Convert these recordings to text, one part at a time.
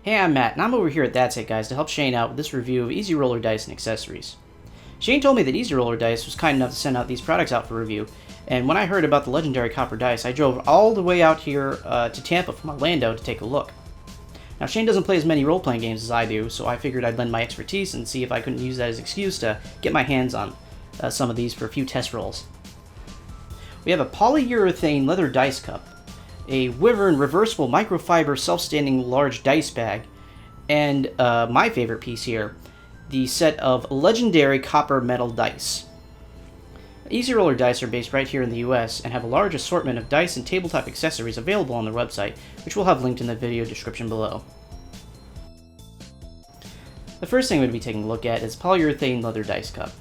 Hey, I'm Matt, and I'm over here at That's It Guys to help Shane out with this review of Easy Roller Dice and accessories. Shane told me that Easy Roller Dice was kind enough to send out these products out for review, and when I heard about the legendary copper dice, I drove all the way out here to Tampa from Orlando to take a look. Now, Shane doesn't play as many role-playing games as I do, so I figured I'd lend my expertise and see if I couldn't use that as an excuse to get my hands on some of these for a few test rolls. We have a polyurethane leather dice cup, a Wyvern reversible microfiber self-standing large dice bag, and my favorite piece here, the set of legendary copper metal dice. Easy Roller Dice are based right here in the US and have a large assortment of dice and tabletop accessories available on their website, which we'll have linked in the video description below. The first thing we're going to be taking a look at is polyurethane leather dice cup.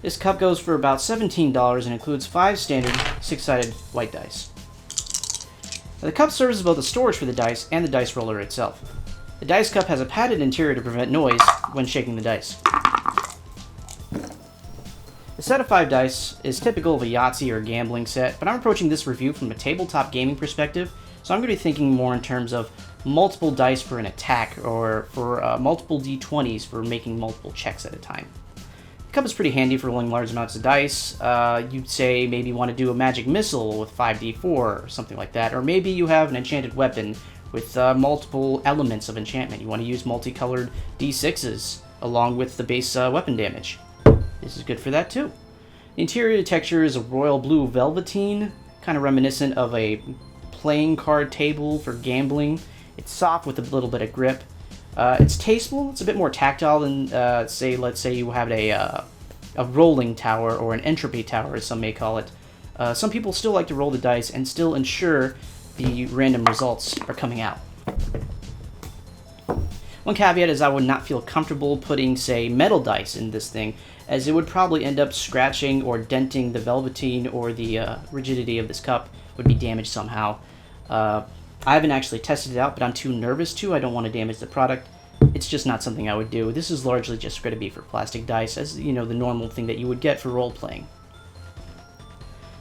This cup goes for about $17 and includes 5 standard 6-sided white dice. Now, the cup serves as both a storage for the dice and the dice roller itself. The dice cup has a padded interior to prevent noise when shaking the dice. The set of 5 dice is typical of a Yahtzee or gambling set, but I'm approaching this review from a tabletop gaming perspective, so I'm going to be thinking more in terms of multiple dice for an attack, or for multiple d20s for making multiple checks at a time. The cup is pretty handy for rolling large amounts of dice. You'd say maybe you want to do a magic missile with 5d4 or something like that, or maybe you have an enchanted weapon with multiple elements of enchantment. You want to use multicolored d6s along with the base weapon damage. This is good for that too. The interior texture is a royal blue velveteen, kind of reminiscent of a playing card table for gambling. It's soft with a little bit of grip. It's tasteful. It's a bit more tactile than, let's say you have a rolling tower, or an entropy tower, as some may call it. Some people still like to roll the dice and still ensure the random results are coming out. One caveat is I would not feel comfortable putting, say, metal dice in this thing, as it would probably end up scratching or denting the velveteen, or the rigidity of this cup would be damaged somehow. I haven't actually tested it out, but I'm too nervous to. I don't want to damage the product. It's just not something I would do. This is largely just going to be for plastic dice, as you know, the normal thing that you would get for role-playing.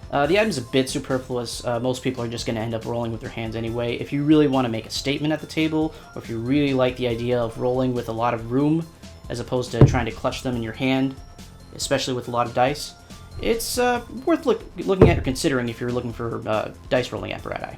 The item's a bit superfluous. Most people are just going to end up rolling with their hands anyway. If you really want to make a statement at the table, or if you really like the idea of rolling with a lot of room, as opposed to trying to clutch them in your hand, especially with a lot of dice, it's worth looking at or considering if you're looking for dice rolling apparatus.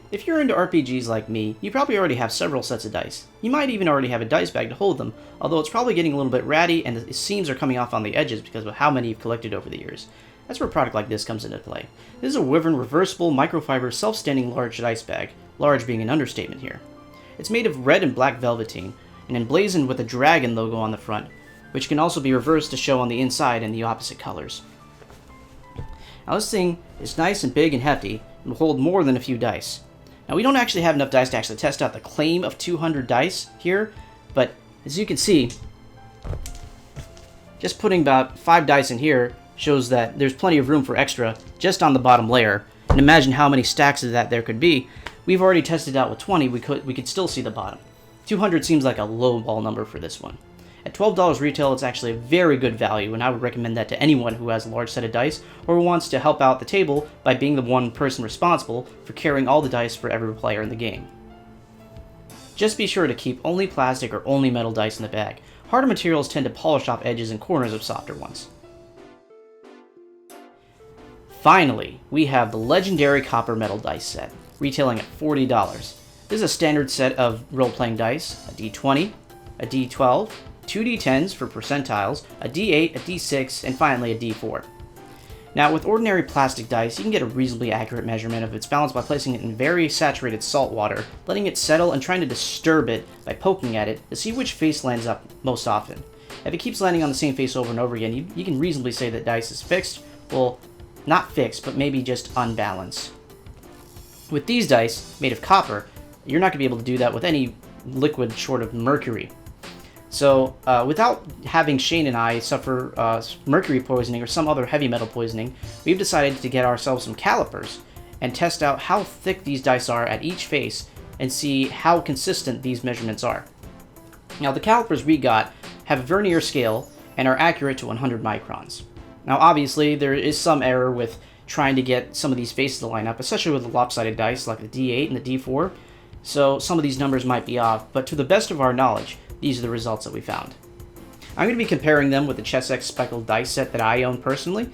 If you're into RPGs like me, you probably already have several sets of dice. You might even already have a dice bag to hold them, although it's probably getting a little bit ratty and the seams are coming off on the edges because of how many you've collected over the years. That's where a product like this comes into play. This is a Wyvern reversible microfiber self-standing large dice bag, large being an understatement here. It's made of red and black velveteen, and emblazoned with a dragon logo on the front, which can also be reversed to show on the inside in the opposite colors. Now, this thing is nice and big and hefty, and will hold more than a few dice. Now, we don't actually have enough dice to actually test out the claim of 200 dice here, but as you can see, just putting about 5 dice in here shows that there's plenty of room for extra just on the bottom layer. And imagine how many stacks of that there could be. We've already tested out with 20, we could still see the bottom. 200 seems like a low ball number for this one. At $12 retail, it's actually a very good value, and I would recommend that to anyone who has a large set of dice, or who wants to help out the table by being the one person responsible for carrying all the dice for every player in the game. Just be sure to keep only plastic or only metal dice in the bag. Harder materials tend to polish off edges and corners of softer ones. Finally, we have the legendary copper metal dice set, retailing at $40. This is a standard set of role-playing dice, a D20, a D12, 2 D10s for percentiles, a D8, a D6, and finally a D4. Now, with ordinary plastic dice, you can get a reasonably accurate measurement of its balance by placing it in very saturated salt water, letting it settle and trying to disturb it by poking at it to see which face lands up most often. If it keeps landing on the same face over and over again, you can reasonably say that dice is fixed. Well, not fixed, but maybe just unbalanced. With these dice, made of copper, you're not going to be able to do that with any liquid short of mercury. So, without having Shane and I suffer mercury poisoning or some other heavy metal poisoning, we've decided to get ourselves some calipers and test out how thick these dice are at each face and see how consistent these measurements are. Now, the calipers we got have a vernier scale and are accurate to 100 microns. Now, obviously, there is some error with trying to get some of these faces to line up, especially with the lopsided dice like the D8 and the D4. so some of these numbers might be off, but to the best of our knowledge, these are the results that we found. I'm going to be comparing them with the Chessex speckled dice set that I own personally,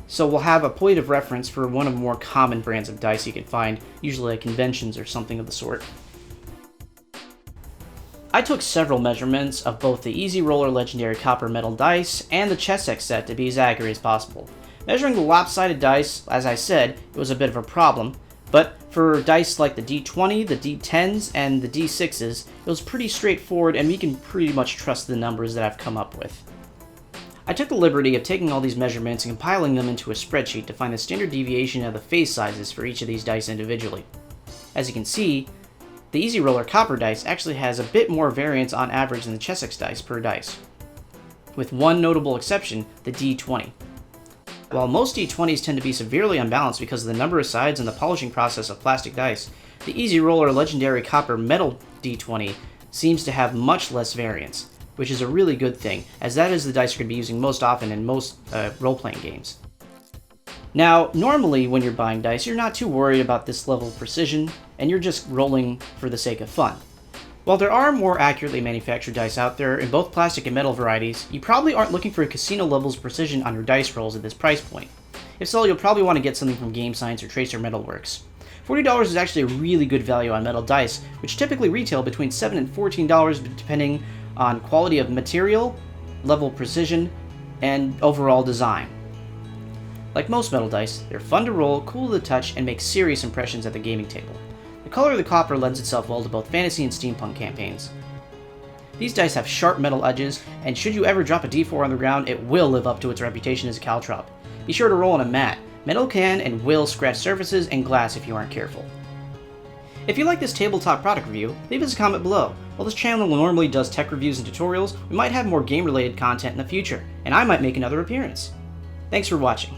so we'll have a point of reference for one of the more common brands of dice you can find, usually at conventions or something of the sort. I took several measurements of both the Easy Roller Legendary Copper Metal Dice and the Chessex set to be as accurate as possible. Measuring the lopsided dice, as I said, it was a bit of a problem, but for dice like the D20, the D10s, and the D6s, it was pretty straightforward and we can pretty much trust the numbers that I've come up with. I took the liberty of taking all these measurements and compiling them into a spreadsheet to find the standard deviation of the face sizes for each of these dice individually. As you can see, the Easy Roller Copper dice actually has a bit more variance on average than the Chessex dice per dice, with one notable exception, the D20. While most D20s tend to be severely unbalanced because of the number of sides and the polishing process of plastic dice, the Easy Roller Legendary Copper Metal D20 seems to have much less variance, which is a really good thing, as that is the dice you're going to be using most often in most role-playing games. Now, normally when you're buying dice, you're not too worried about this level of precision, and you're just rolling for the sake of fun. While there are more accurately manufactured dice out there in both plastic and metal varieties, you probably aren't looking for a casino level's precision on your dice rolls at this price point. If so, you'll probably want to get something from Game Science or Tracer Metalworks. $40 is actually a really good value on metal dice, which typically retail between $7 and $14 depending on quality of material, level of precision, and overall design. Like most metal dice, they're fun to roll, cool to the touch, and make serious impressions at the gaming table. The color of the copper lends itself well to both fantasy and steampunk campaigns. These dice have sharp metal edges, and should you ever drop a D4 on the ground, it will live up to its reputation as a caltrop. Be sure to roll on a mat. Metal can and will scratch surfaces and glass if you aren't careful. If you like this tabletop product review, leave us a comment below. While this channel normally does tech reviews and tutorials, we might have more game-related content in the future, and I might make another appearance. Thanks for watching.